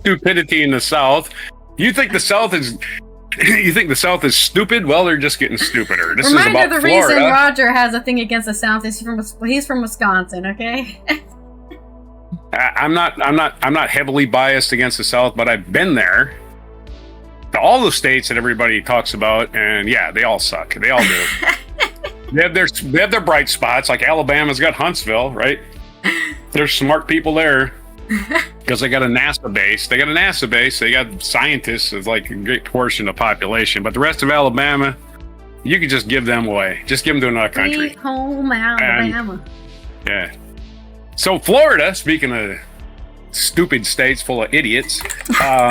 stupidity in the South. You think the South is stupid? Well, they're just getting stupider. This Reminder, is about the Florida. reason Roger has a thing against the South is he's from Wisconsin, okay? I'm not heavily biased against the South, but I've been there. All the states that everybody talks about, and yeah, they all suck. They all do. They have their bright spots, like Alabama's got Huntsville, right? There's smart people there because they got a NASA base. They got scientists as like a great portion of the population. But the rest of Alabama, you could just give them away. Just give them to another country. Sweet home Alabama. Yeah. So Florida, speaking of stupid states full of idiots.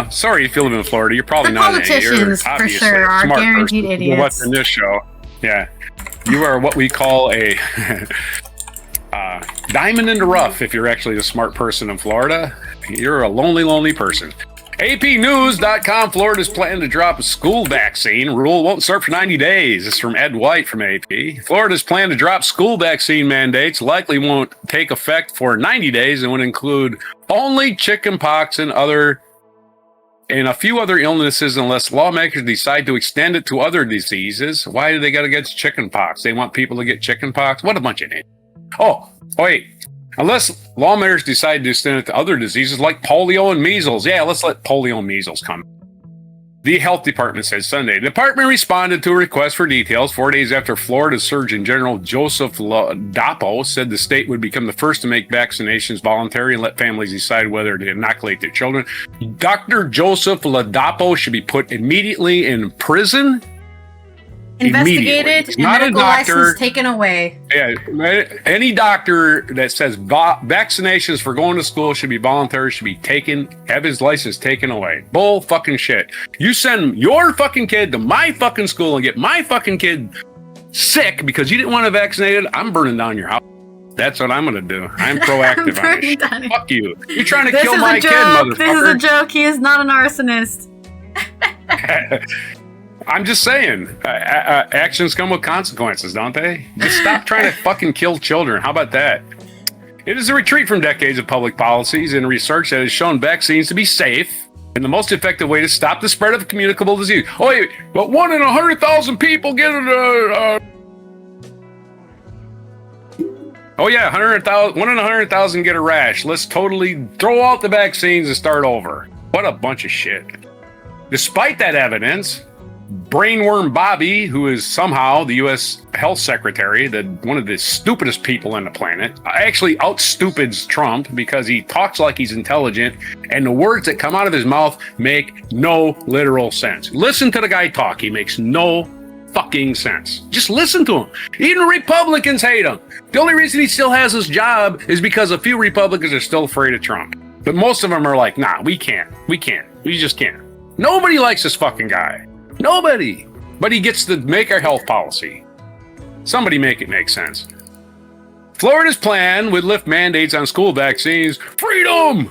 Sorry if you live in Florida. You're probably not an idiot. Politicians, for sure, are guaranteed idiots. Watching this show. Yeah. You are what we call a diamond in the rough if you're actually a smart person in Florida. You're a lonely, lonely person. APnews.com, Florida's planning to drop a school vaccine. Rule won't start for 90 days. This is from Ed White from AP. Florida's plan to drop school vaccine mandates likely won't take effect for 90 days and would include only chickenpox and a few other illnesses unless lawmakers decide to extend it to other diseases. Why do they got to get chickenpox? They want people to get chickenpox? What a bunch of idiots. Oh, wait. Unless lawmakers decide to extend it to other diseases like polio and measles. Yeah, let's let polio and measles come. The health department said Sunday. The department responded to a request for details 4 days after Florida Surgeon General Joseph Ladapo said the state would become the first to make vaccinations voluntary and let families decide whether to inoculate their children. Dr. Joseph Ladapo should be put immediately in prison. Investigated and medical license taken away. Yeah, any doctor that says vaccinations for going to school should be voluntary should be have his license taken away. Bull fucking shit. You send your fucking kid to my fucking school and get my fucking kid sick because you didn't want to vaccinate it, I'm burning down your house. That's what I'm going to do. I'm proactive on this shit. Fuck you. You're trying to kill my kid, motherfucker. This is a joke. He is not an arsonist. I'm just saying, actions come with consequences, don't they? Just stop trying to fucking kill children. How about that? It is a retreat from decades of public policies and research that has shown vaccines to be safe and the most effective way to stop the spread of communicable disease. Oh, wait, but 1 in 100,000 people get it. Oh, yeah, 1 in 100,000 get a rash. Let's totally throw out the vaccines and start over. What a bunch of shit. Despite that evidence, Brainworm Bobby, who is somehow the U.S. Health Secretary, one of the stupidest people on the planet, actually outstupids Trump because he talks like he's intelligent, and the words that come out of his mouth make no literal sense. Listen to the guy talk. He makes no fucking sense. Just listen to him. Even Republicans hate him. The only reason he still has his job is because a few Republicans are still afraid of Trump. But most of them are like, nah, we can't. We just can't. Nobody likes this fucking guy. Nobody. But he gets to make our health policy. Somebody make it make sense. Florida's plan would lift mandates on school vaccines. Freedom!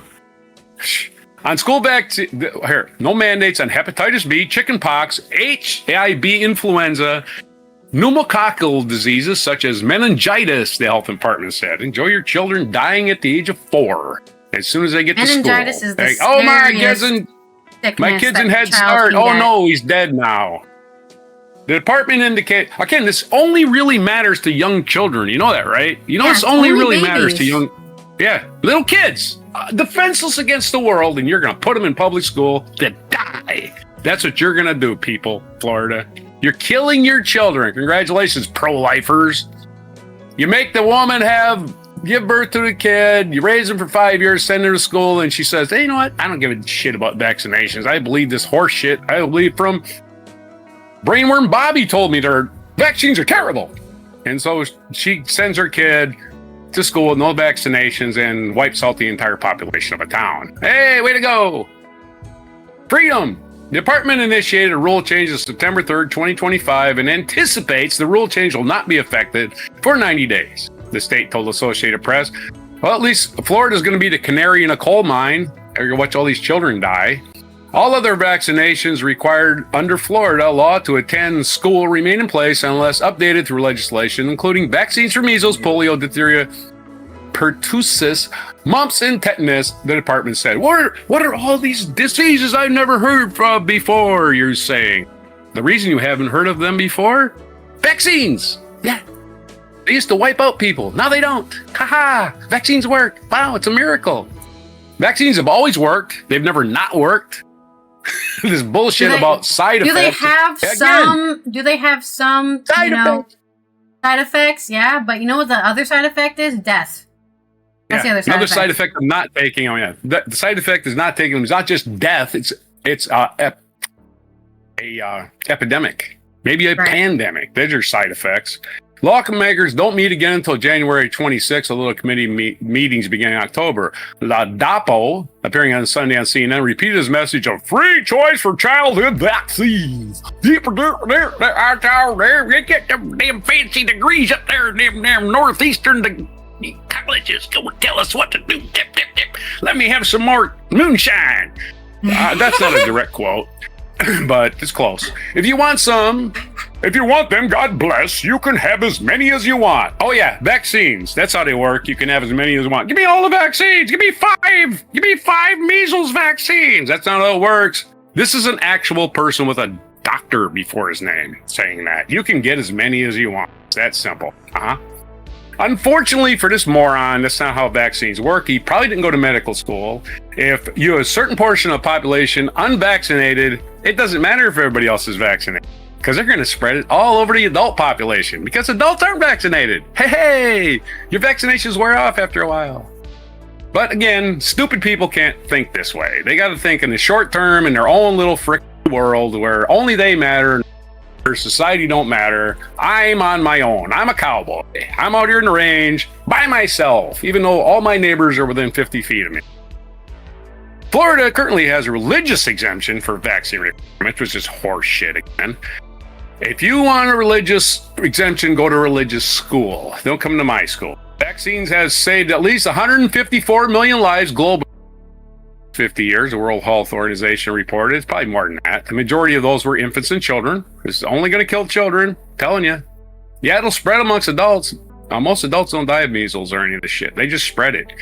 On school vaccine, here, no mandates on hepatitis B, chickenpox, HIV influenza, pneumococcal diseases such as meningitis, the health department said. Enjoy your children dying at the age of 4 as soon as they get to school. Meningitis is the oh, my kid's in Head Start. Oh no, he's dead now. The department indicates, again, this only really matters to young children. You know that, right? You know, this only really matters to little kids, defenseless against the world, and you're going to put them in public school to die. That's what you're going to do, people, Florida. You're killing your children. Congratulations, pro-lifers. You make the woman give birth to the kid, you raise him for 5 years, send her to school, and she says, hey, you know what? I don't give a shit about vaccinations. I believe this horse shit. I believe from Brainworm Bobby told me their vaccines are terrible. And so she sends her kid to school with no vaccinations and wipes out the entire population of a town. Hey, way to go. Freedom. The department initiated a rule change on September 3rd, 2025, and anticipates the rule change will not be effective for 90 days. The state told Associated Press. Well, at least Florida's going to be the canary in a coal mine. You're going to watch all these children die. All other vaccinations required under Florida law to attend school remain in place unless updated through legislation, including vaccines for measles, polio, diphtheria, pertussis, mumps, and tetanus, the department said. What are all these diseases I've never heard of before, you're saying? The reason you haven't heard of them before? Vaccines! Yeah. They used to wipe out people. Now they don't. Haha! Vaccines work. Wow, it's a miracle. Vaccines have always worked. They've never not worked. This bullshit about side effects. Do they have some side effects? Side effects, yeah, but you know what the other side effect is? Death. That's the other side effect. Side effect of not taking them. Yeah, the side effect is not taking them. It's not just death. It's a epidemic, maybe a pandemic. Those are side effects. Lawmakers don't meet again until January 26th. A little committee meetings beginning in October. La Dapo, appearing on Sunday on CNN, repeated his message of free choice for childhood vaccines. They get them damn fancy degrees up there in them damn northeastern colleges. Go tell us what to do. Let me have some more moonshine. That's not a direct quote, but it's close. If you want them, God bless, you can have as many as you want. Oh yeah, vaccines. That's how they work. You can have as many as you want. Give me all the vaccines. Give me 5. Give me 5 measles vaccines. That's not how it works. This is an actual person with a doctor before his name saying that. You can get as many as you want. It's that simple. Unfortunately for this moron, that's not how vaccines work. He probably didn't go to medical school. If you have a certain portion of the population unvaccinated, it doesn't matter if everybody else is vaccinated, because they're going to spread it all over the adult population because adults aren't vaccinated. Hey, your vaccinations wear off after a while. But again, stupid people can't think this way. They got to think in the short term in their own little frick world where only they matter. Society don't matter. I'm on my own. I'm a cowboy. I'm out here in the range by myself, even though all my neighbors are within 50 feet of me. Florida currently has a religious exemption for vaccine requirements, which is horse shit again. If you want a religious exemption, go to a religious school. Don't come to my school. Vaccines has saved at least 154 million lives globally. 50 years, the World Health Organization reported. It's probably more than that. The majority of those were infants and children. It's only going to kill children. I'm telling you. Yeah, it'll spread amongst adults. Most adults don't die of measles or any of this shit. They just spread it.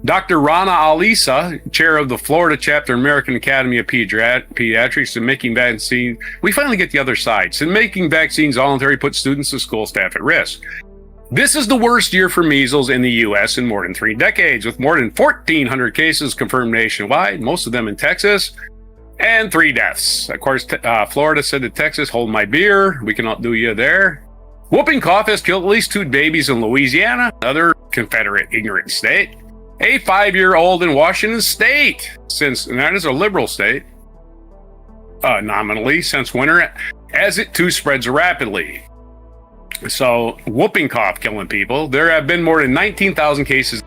Dr. Rana Alisa, chair of the Florida chapter American Academy of Pediatrics, and making vaccines. We finally get the other side. So making vaccines voluntary puts students and school staff at risk. This is the worst year for measles in the U.S. in more than 3 decades, with more than 1,400 cases confirmed nationwide, most of them in Texas, and 3 deaths. Of course, Florida said to Texas, hold my beer, we can outdo you there. Whooping cough has killed at least 2 babies in Louisiana, another Confederate ignorant state. A 5-year-old in Washington State, and that is a liberal state, nominally, since winter, as it too spreads rapidly. So, whooping cough killing people. There have been more than 19,000 cases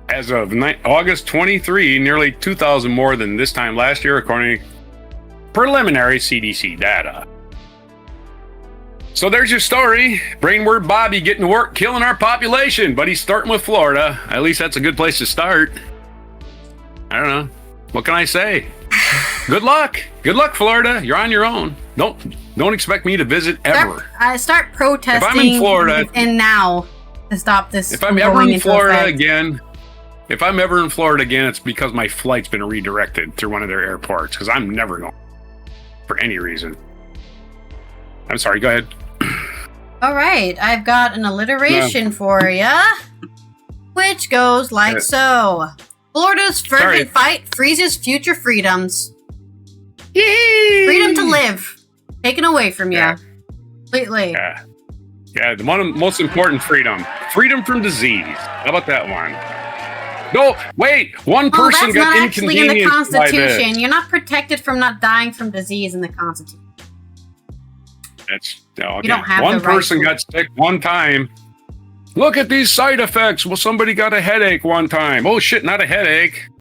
as of August 23, nearly 2,000 more than this time last year, according to preliminary CDC data. So there's your story. Brainword Bobby getting to work, killing our population, but he's starting with Florida. At least that's a good place to start. I don't know. What can I say? Good luck. Good luck, Florida. You're on your own. Don't expect me to visit ever. Start protesting. If I'm in Florida, and now to stop this. If I'm ever in Florida again, it's because my flight's been redirected through one of their airports. Because I'm never going for any reason. I'm sorry. Go ahead. All right, I've got an alliteration for ya, which goes like so. Florida's fervent fight freezes future freedoms. Yay! Freedom to live taken away from you completely. Yeah, the most important freedom from disease. How about that one? No, wait. One person got inconvenienced by this. That's not actually in the Constitution. You're not protected from not dying from disease in the Constitution. That's okay. You don't have one person got sick one time. Look at these side effects. Well, somebody got a headache one time. Oh shit, not a headache.